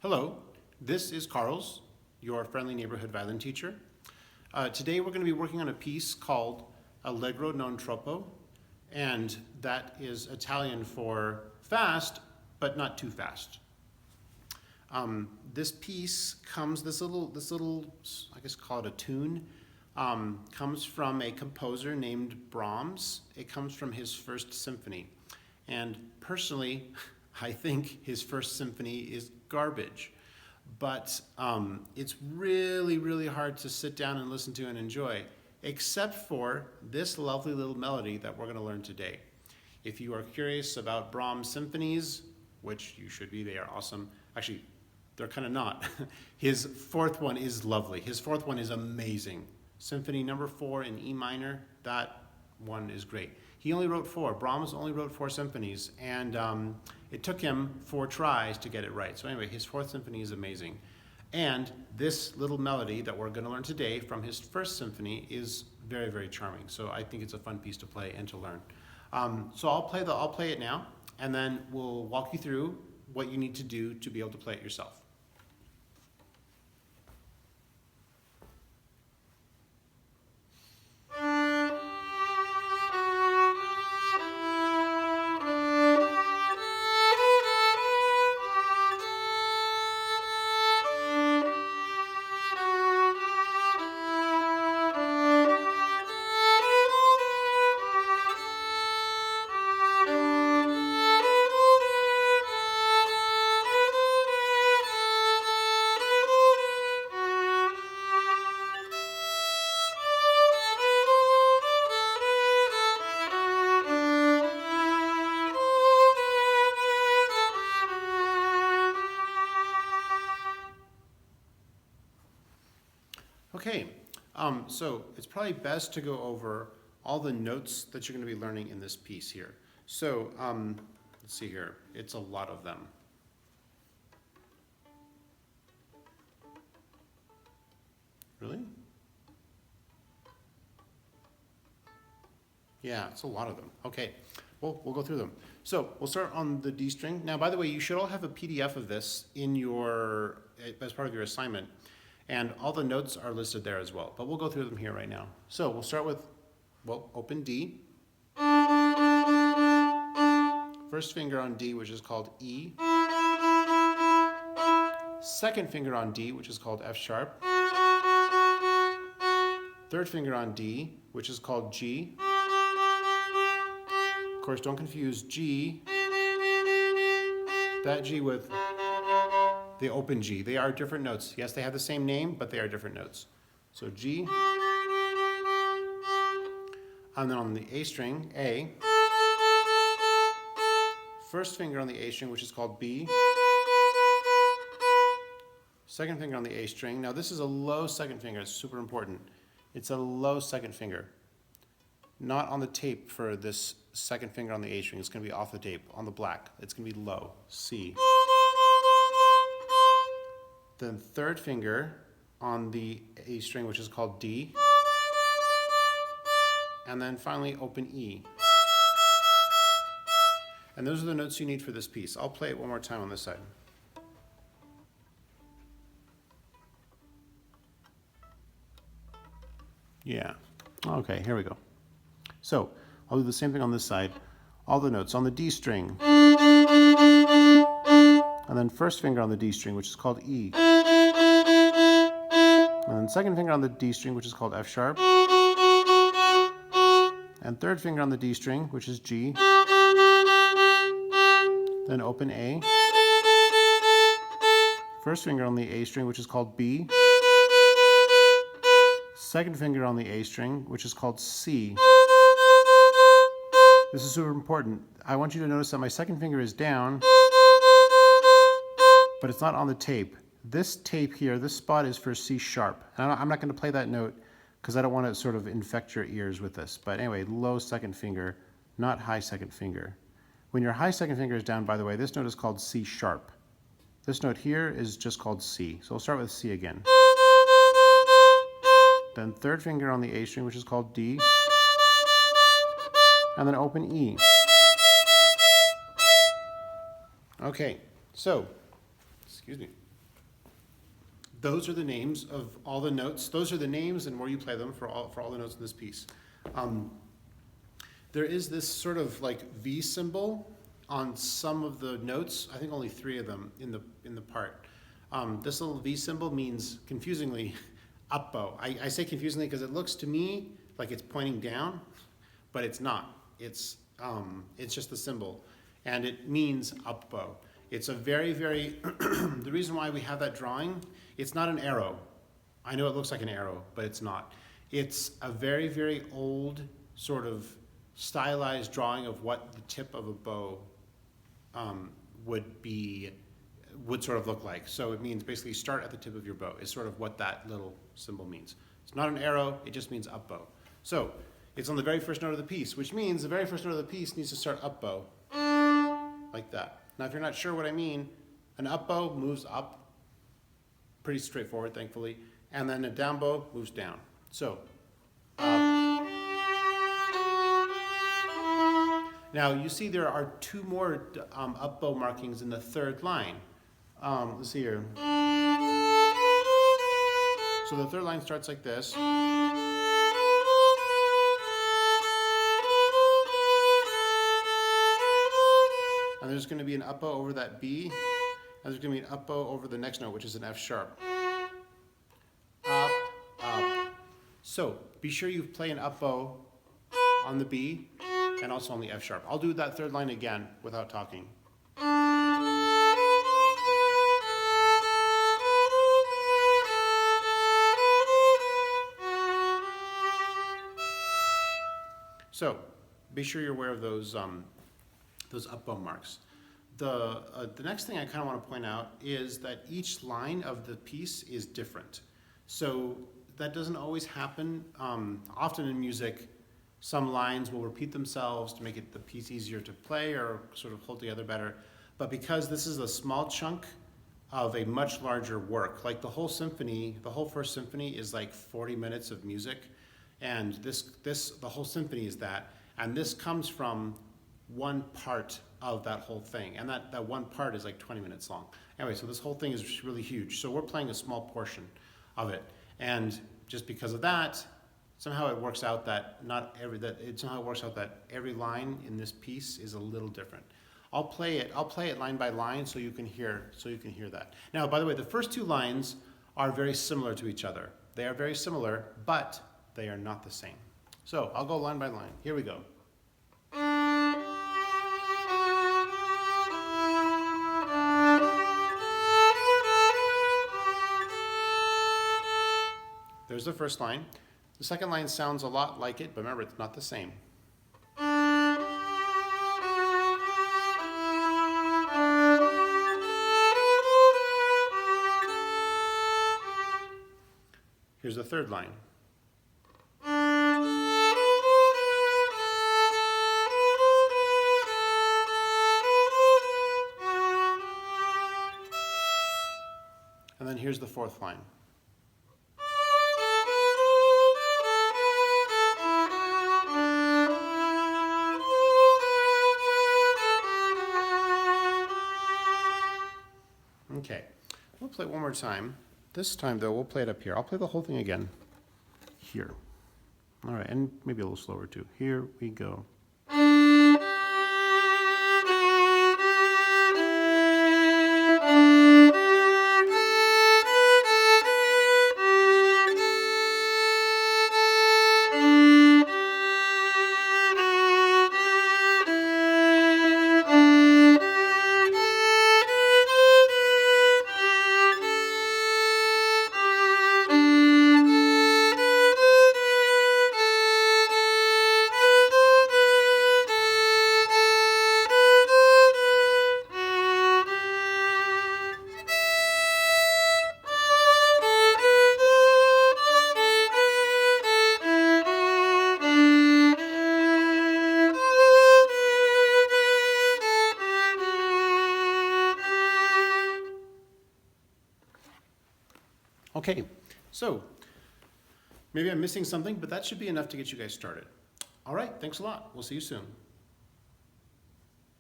Hello, this is Carl's, your friendly neighborhood violin teacher. Today we're going to be working on a piece called Allegro non troppo, and that is Italian for fast, but not too fast. This piece comes, this little, I guess call it a tune, comes from a composer named Brahms. It comes from his first symphony. And personally, I think his first symphony is garbage. But it's really, really hard to sit down and listen to and enjoy, except for this lovely little melody that we're going to learn today. If you are curious about Brahms symphonies, which you should be, they are awesome. Actually, they're kind of not. His fourth one is lovely. His fourth one is amazing. Symphony number 4 in E minor, that one is great. He only wrote 4. Brahms only wrote 4 symphonies, and it took him 4 tries to get it right. So anyway, his 4th symphony is amazing. And this little melody that we're going to learn today from his first symphony is very, very charming. So I think it's a fun piece to play and to learn. So I'll play it now, and then we'll walk you through what you need to do to be able to play it yourself. Okay, so it's probably best to go over all the notes that you're going to be learning in this piece here. So let's see here, it's a lot of them. Really? Yeah, it's a lot of them. Okay, well, we'll go through them. So we'll start on the D string. Now, by the way, you should all have a PDF of this in your, as part of your assignment. And all the notes are listed there as well, but we'll go through them here right now. So we'll start with, well, open D. First finger on D, which is called E. Second finger on D, which is called F sharp. Third finger on D, which is called G. Of course, don't confuse G, that G with the open G. They are different notes. Yes, they have the same name, but they are different notes. So G. And then on the A string, A. First finger on the A string, which is called B. Second finger on the A string. Now this is a low second finger. It's super important. It's a low second finger. Not on the tape for this second finger on the A string. It's going to be off the tape. On the black, it's going to be low, C. Then third finger on the A string, which is called D. And then finally open E. And those are the notes you need for this piece. I'll play it one more time on this side. Yeah. Okay, here we go. So I'll do the same thing on this side. All the notes on the D string. And then first finger on the D string, which is called E. And then second finger on the D string, which is called F sharp. And third finger on the D string, which is G. Then open A. First finger on the A string, which is called B. Second finger on the A string, which is called C. This is super important. I want you to notice that my second finger is down, but it's not on the tape. This tape here, this spot is for C sharp. And I'm not going to play that note because I don't want to sort of infect your ears with this. But anyway, low second finger, not high second finger. When your high second finger is down, by the way, this note is called C sharp. This note here is just called C. So we'll start with C again. Then third finger on the A string, which is called D. And then open E. Okay, so, excuse me. those are the names of all the notes. Those are the names and where you play them for all the notes in this piece. There is this sort of like V symbol on some of the notes. I think only 3 of them in the part. This little V symbol means, confusingly, up bow. I say confusingly because it looks to me like it's pointing down, but it's not. It's just the symbol, and it means up bow. It's a very, very, the reason why we have that drawing, it's not an arrow. I know it looks like an arrow, but it's not. It's a very, very old sort of stylized drawing of what the tip of a bow would sort of look like. So it means basically start at the tip of your bow is sort of what that little symbol means. It's not an arrow, it just means up bow. So it's on the very first note of the piece, which means the very first note of the piece needs to start up bow, like that. Now, if you're not sure what I mean, an up bow moves up, pretty straightforward, thankfully, and then a down bow moves down. So, up. Now, you see there are 2 more up bow markings in the 3rd line. Let's see here. So the 3rd line starts like this. And there's going to be an up bow over that B, and there's going to be an up bow over the next note, which is an F sharp. Up, up. So be sure you play an up bow on the B and also on the F sharp. I'll do that 3rd line again without talking. So be sure you're aware of those up bow marks. The next thing I kind of want to point out is that each line of the piece is different. So that doesn't always happen. Often in music, some lines will repeat themselves to make the piece easier to play or sort of hold together better. But because this is a small chunk of a much larger work, like the whole symphony, the whole first symphony is like 40 minutes of music, and the whole symphony is that, and this comes from one part of that whole thing, and that one part is like 20 minutes long. Anyway, so this whole thing is really huge. So we're playing a small portion of it, and just because of that, somehow it works out that every line in this piece is a little different. I'll play it line by line so you can hear that. Now, by the way, the first 2 lines are very similar to each other. They are very similar, but they are not the same. So I'll go line by line. Here we go. There's the first line. The second line sounds a lot like it, but remember, it's not the same. Here's the 3rd line. And then here's the 4th line. Okay, we'll play it one more time. This time, though, we'll play it up here. I'll play the whole thing again here. All right, and maybe a little slower, too. Here we go. Okay, so maybe I'm missing something, but that should be enough to get you guys started. All right, thanks a lot. We'll see you soon.